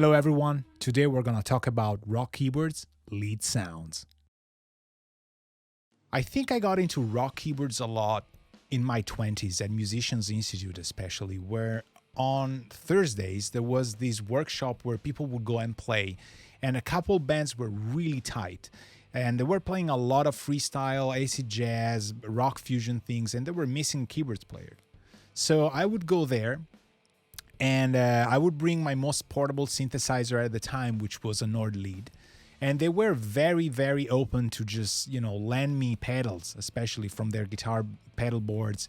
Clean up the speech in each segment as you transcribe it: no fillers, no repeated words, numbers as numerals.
Hello everyone, today we're gonna talk about rock keyboards, lead sounds. I think I got into rock keyboards a lot in my 20s at Musicians Institute especially, where on Thursdays there was this workshop where people would go and play, and a couple bands were really tight. And they were playing a lot of freestyle, acid jazz, rock fusion things, and they were missing keyboards player. So I would go there and I would bring my most portable synthesizer at the time, which was a Nord lead. And they were very, very open to just, lend me pedals, especially from their guitar pedal boards,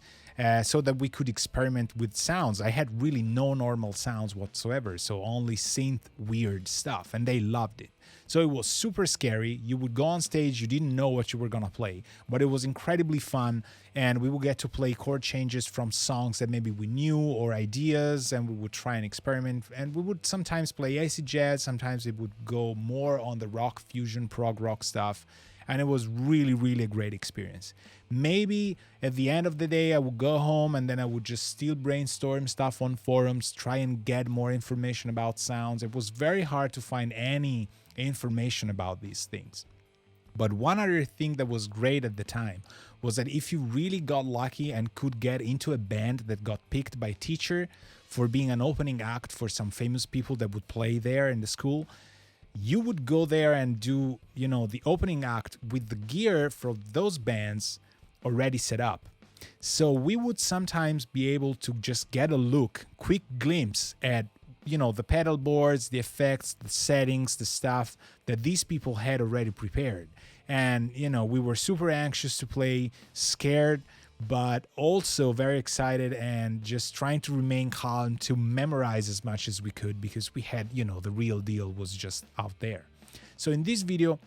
so that we could experiment with sounds. I had really no normal sounds whatsoever, so only synth weird stuff, and they loved it. So it was super scary. You would go on stage, you didn't know what you were gonna play, but it was incredibly fun, and we would get to play chord changes from songs that maybe we knew or ideas, and we would try and experiment, and we would sometimes play acid jazz, sometimes it would go more on the rock fusion, prog rock stuff, and it was really, really a great experience. Maybe at the end of the day, I would go home and then I would just still brainstorm stuff on forums, try and get more information about sounds. It was very hard to find any information about these things. But one other thing that was great at the time was that if you really got lucky and could get into a band that got picked by teacher for being an opening act for some famous people that would play there in the school, you would go there and do, the opening act with the gear for those bands already set up. So we would sometimes be able to just get a quick glimpse at, the pedal boards, the effects, the settings, the stuff that these people had already prepared. And, we were super anxious to play, scared, but also very excited and just trying to remain calm to memorize as much as we could because we had, the real deal was just out there. So in this video,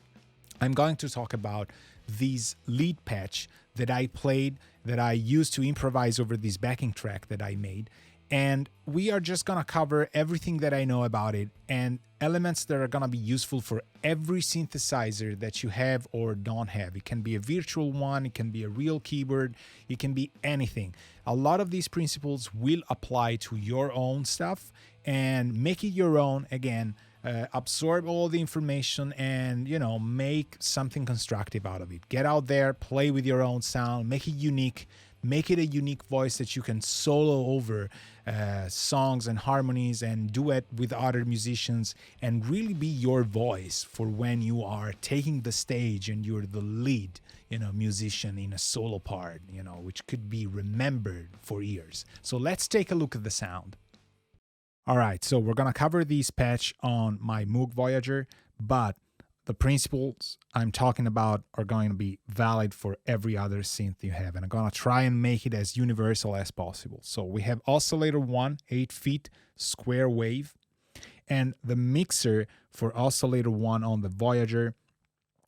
I'm going to talk about these lead patch that I played, that I used to improvise over this backing track that I made. And we are just gonna cover everything that I know about it and elements that are gonna be useful for every synthesizer that you have or don't have. It can be a virtual one, it can be a real keyboard, it can be anything. A lot of these principles will apply to your own stuff and make it your own. Again, absorb all the information and, make something constructive out of it. Get out there, play with your own sound, make it unique. Make it a unique voice that you can solo over songs and harmonies and duet with other musicians and really be your voice for when you are taking the stage and you're the lead, musician in a solo part, which could be remembered for years. So let's take a look at the sound. All right, so we're gonna cover this patch on my Moog Voyager, but the principles I'm talking about are going to be valid for every other synth you have, and I'm going to try and make it as universal as possible. So we have oscillator 1, 8 feet, square wave, and the mixer for oscillator 1 on the Voyager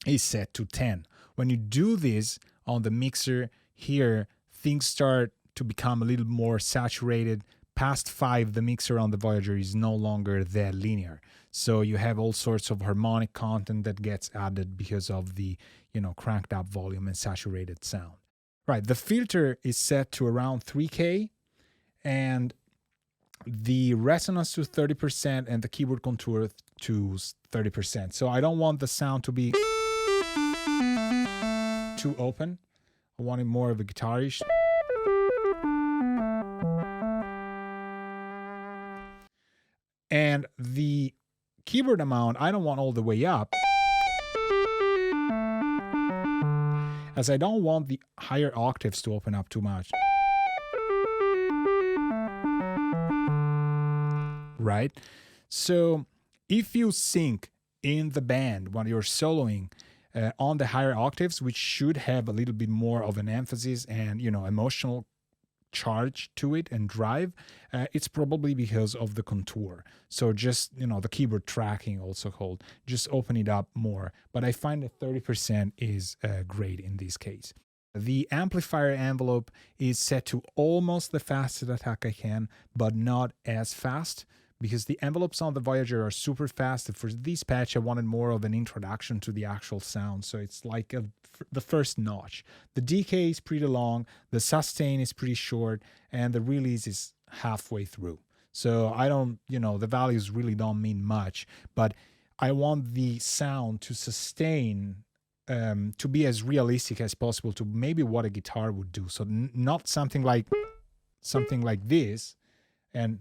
is set to 10. When you do this on the mixer here, things start to become a little more saturated. Past 5, the mixer on the Voyager is no longer that linear. So you have all sorts of harmonic content that gets added because of the, cranked up volume and saturated sound. Right, the filter is set to around 3K and the resonance to 30% and the keyboard contour to 30%. So I don't want the sound to be too open. I want it more of a guitarish. And the keyboard amount, I don't want all the way up, as I don't want the higher octaves to open up too much. Right? So if you sync in the band when you're soloing on the higher octaves, which should have a little bit more of an emphasis and, emotional charge to it and drive, it's probably because of the contour. So just, the keyboard tracking also called, just open it up more. But I find that 30% is great in this case. The amplifier envelope is set to almost the fastest attack I can, but not as fast, because the envelopes on the Voyager are super fast. For this patch, I wanted more of an introduction to the actual sound, so it's like the first notch. The decay is pretty long, the sustain is pretty short, and the release is halfway through. So I don't, the values really don't mean much, but I want the sound to sustain, to be as realistic as possible to maybe what a guitar would do. So not something like this, and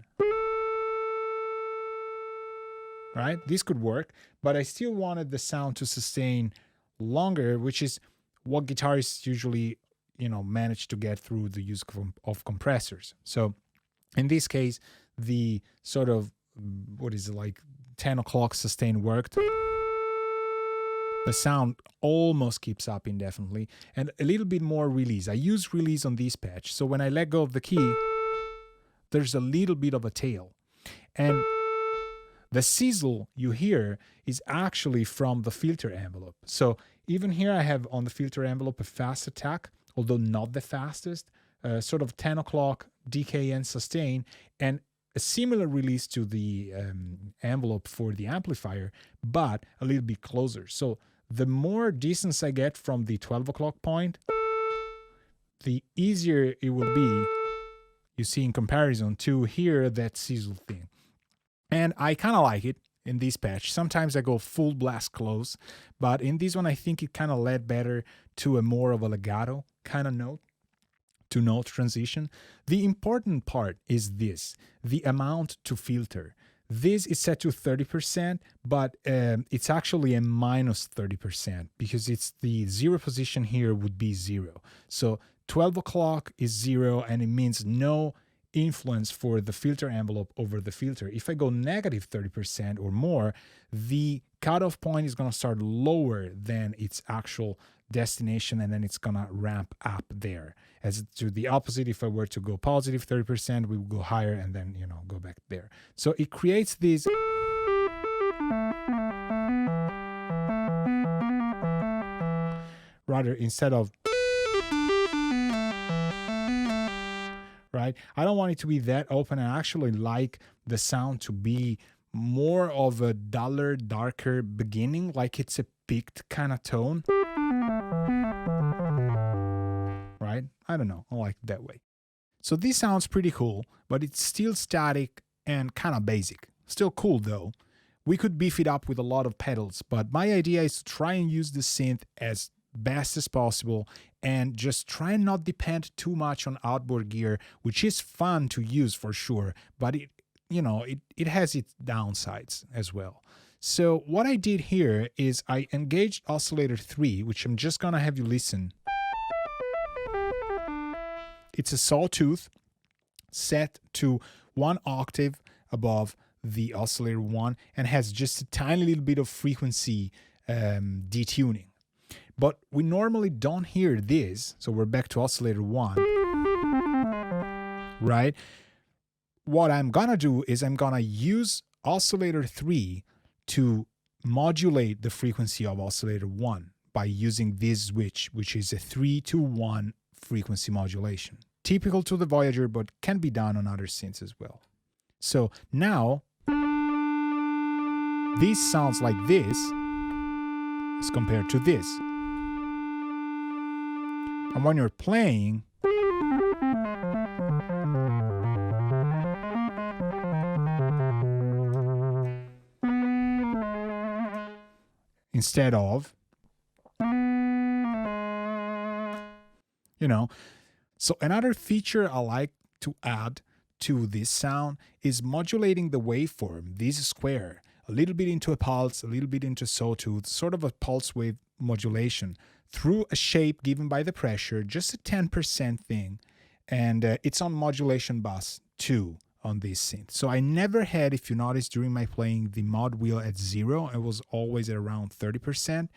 right, this could work, but I still wanted the sound to sustain longer, which is what guitarists usually, manage to get through the use of compressors. So in this case, the sort of, what is it, like 10 o'clock sustain worked. The sound almost keeps up indefinitely, and a little bit more release. I use release on this patch, so when I let go of the key, there's a little bit of a tail. And the sizzle you hear is actually from the filter envelope. So even here I have on the filter envelope a fast attack, although not the fastest, sort of 10 o'clock decay and sustain, and a similar release to the envelope for the amplifier, but a little bit closer. So the more distance I get from the 12 o'clock point, the easier it will be, you see, in comparison to hear that sizzle thing. And I kind of like it in this patch. Sometimes I go full blast close, but in this one I think it kind of led better to a more of a legato kind of note to note transition. The important part is this, the amount to filter. This is set to 30%, but it's actually a minus 30% because it's the zero position here would be 0. So 12 o'clock is 0, and it means no influence for the filter envelope over the filter. If I go negative 30% or more, the cutoff point is going to start lower than its actual destination, and then it's going to ramp up there. As to the opposite, if I were to go positive 30%, we would go higher and then, go back there. So it creates these rather instead of right? I don't want it to be that open. I actually like the sound to be more of a duller, darker beginning, like it's a peaked kind of tone. Right? I don't know. I like it that way. So this sounds pretty cool, but it's still static and kind of basic. Still cool though. We could beef it up with a lot of pedals, but my idea is to try and use the synth as best as possible and just try and not depend too much on outboard gear, which is fun to use for sure, but it has its downsides as well. So what I did here is I engaged oscillator 3, which I'm just gonna have you listen. It's a sawtooth set to 1 octave above the oscillator 1 and has just a tiny little bit of frequency detuning. But we normally don't hear this, so we're back to oscillator 1, right? What I'm gonna do is I'm gonna use oscillator 3 to modulate the frequency of oscillator 1 by using this switch, which is a 3-to-1 frequency modulation. Typical to the Voyager, but can be done on other synths as well. So now, this sounds like this as compared to this. And when you're playing, instead of, So another feature I like to add to this sound is modulating the waveform, this square, a little bit into a pulse, a little bit into sawtooth, sort of a pulse wave modulation through a shape given by the pressure, just a 10% thing. And it's on modulation bus 2 on this synth. So I never had, if you notice during my playing, the mod wheel at 0. It was always at around 30%.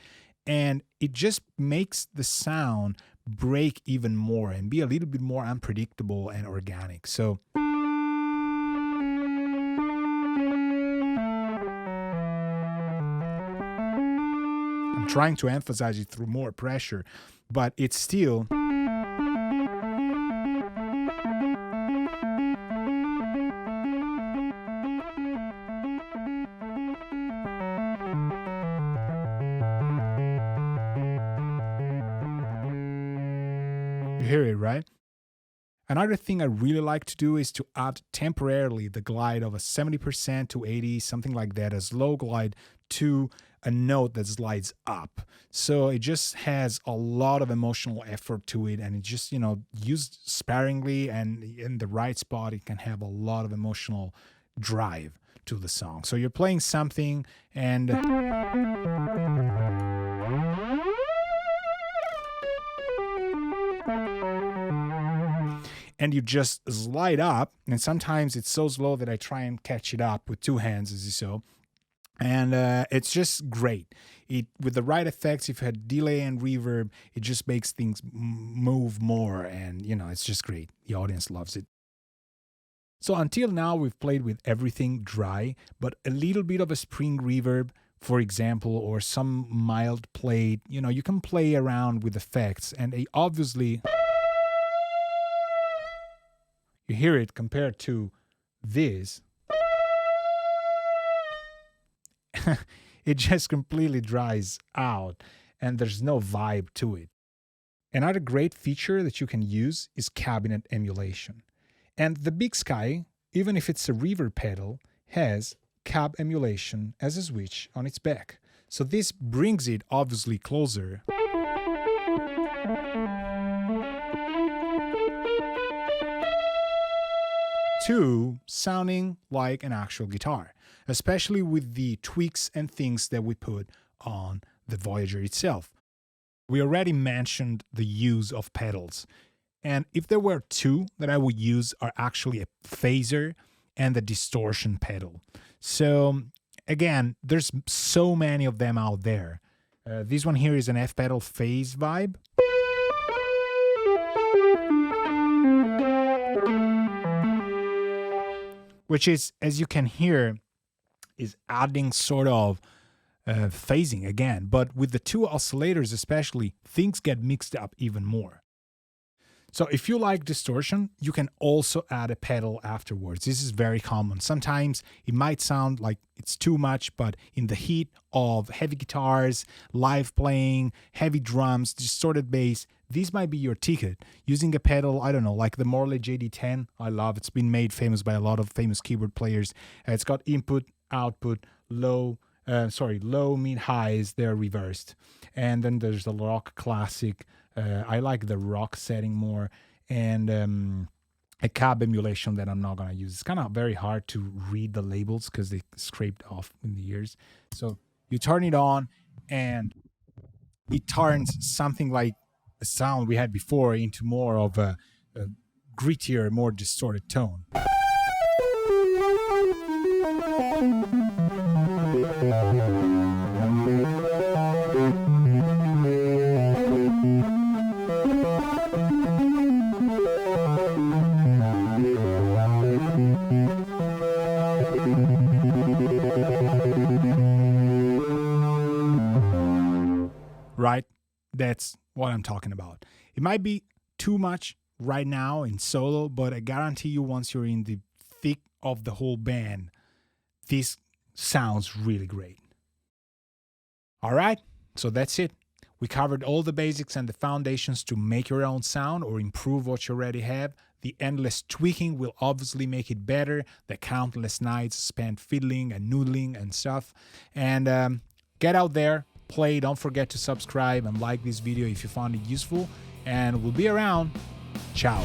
And it just makes the sound break even more and be a little bit more unpredictable and organic. So I'm trying to emphasize it through more pressure, but it's still hear it, right? Another thing I really like to do is to add temporarily the glide of a 70% to 80, something like that, a slow glide to a note that slides up. So it just has a lot of emotional effort to it, and it just, used sparingly and in the right spot, it can have a lot of emotional drive to the song. So you're playing something and you just slide up, and sometimes it's so slow that I try and catch it up with two hands, as you saw. And it's just great. With the right effects, if you had delay and reverb, it just makes things move more, and it's just great. The audience loves it. So until now, we've played with everything dry, but a little bit of a spring reverb, for example, or some mild plate. You can play around with effects, and they obviously, you hear it compared to this. It just completely dries out and there's no vibe to it. Another great feature that you can use is cabinet emulation. And the Big Sky, even if it's a reverb pedal, has cab emulation as a switch on its back. So this brings it obviously closer to sounding like an actual guitar, especially with the tweaks and things that we put on the Voyager itself. We already mentioned the use of pedals, and if there were two that I would use are actually a phaser and the distortion pedal. So again, there's so many of them out there. This one here is an F pedal phase vibe. Which is, as you can hear, is adding sort of phasing again. But with the two oscillators especially, things get mixed up even more. So if you like distortion, you can also add a pedal afterwards. This is very common. Sometimes it might sound like it's too much, but in the heat of heavy guitars, live playing, heavy drums, distorted bass, this might be your ticket. Using a pedal, I don't know, like the Morley JD10, I love. It's been made famous by a lot of famous keyboard players. It's got input, output, low, mid, highs, they're reversed. And then there's the rock classic. I like the rock setting more, and a cab emulation that I'm not going to use. It's kind of very hard to read the labels because they scraped off in the ears. So you turn it on and it turns something like the sound we had before into more of a grittier, more distorted tone. Right? That's what I'm talking about. It might be too much right now in solo, but I guarantee you once you're in the thick of the whole band, this sounds really great. All right, so that's it. We covered all the basics and the foundations to make your own sound or improve what you already have. The endless tweaking will obviously make it better. The countless nights spent fiddling and noodling and stuff. And get out there, play. Don't forget to subscribe and like this video if you found it useful. And we'll be around. Ciao.